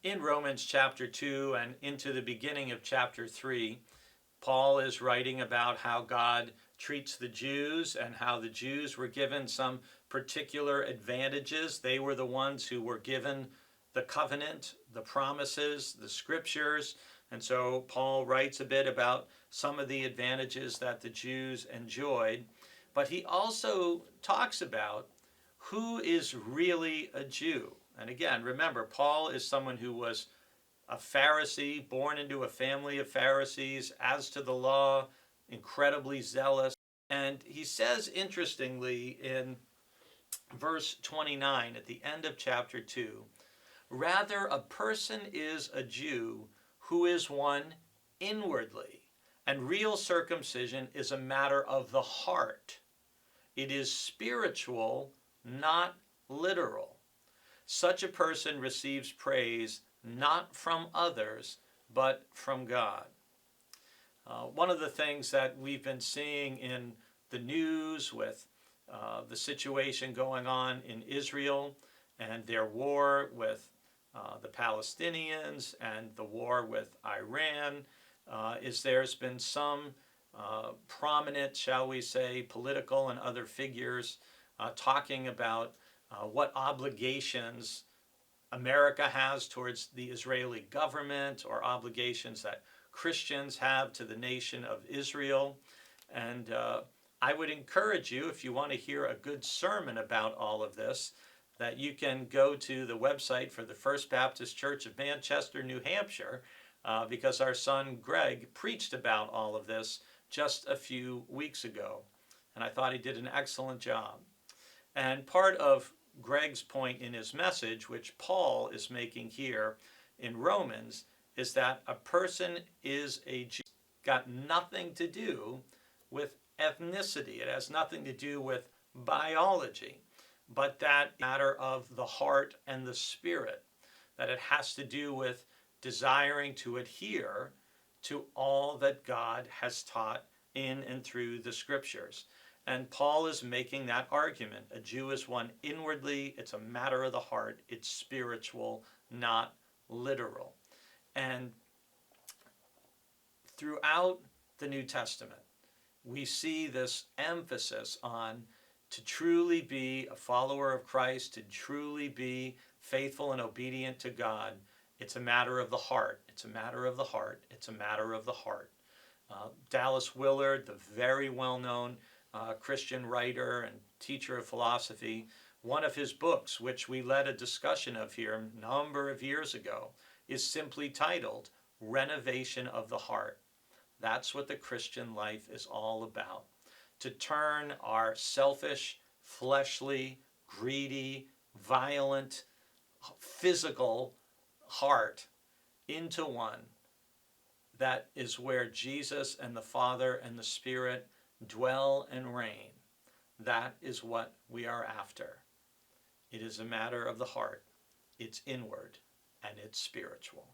In Romans chapter 2 and into the beginning of chapter 3, Paul is writing about how God treats the Jews and how the Jews were given some particular advantages. They were the ones who were given the covenant, the promises, the scriptures. And so Paul writes a bit about some of the advantages that the Jews enjoyed. But he also talks about who is really a Jew. And again, remember, Paul is someone who was a Pharisee, born into a family of Pharisees, as to the law, incredibly zealous. And he says, interestingly, in verse 29 at the end of chapter 2, rather a person is a Jew who is one inwardly, and real circumcision is a matter of the heart. It is spiritual, not literal. Such a person receives praise not from others, but from God. One of the things that we've been seeing in the news with the situation going on in Israel and their war with the Palestinians and the war with Iran is there's been some prominent, shall we say, political and other figures talking about what obligations America has towards the Israeli government or obligations that Christians have to the nation of Israel. And I would encourage you, if you want to hear a good sermon about all of this, that you can go to the website for the First Baptist Church of Manchester, New Hampshire, because our son Greg preached about all of this just a few weeks ago. And I thought he did an excellent job. And part of Greg's point in his message, which Paul is making here in Romans, is that a person is a Jew. Got nothing to do with ethnicity. It has nothing to do with biology, but that matter of the heart and the spirit, that it has to do with desiring to adhere to all that God has taught in and through the scriptures. And Paul is making that argument. A Jew is one inwardly, it's a matter of the heart, it's spiritual, not literal. And throughout the New Testament, we see this emphasis on to truly be a follower of Christ, to truly be faithful and obedient to God. It's a matter of the heart. It's a matter of the heart. It's a matter of the heart. Dallas Willard, the very well-known Christian writer and teacher of philosophy, one of his books, which we led a discussion of here a number of years ago, is simply titled Renovation of the Heart. That's what the Christian life is all about. To turn our selfish, fleshly, greedy, violent, physical heart into one that is where Jesus and the Father and the Spirit dwell and reign. That is what we are after. It is a matter of the heart. It's inward and it's spiritual.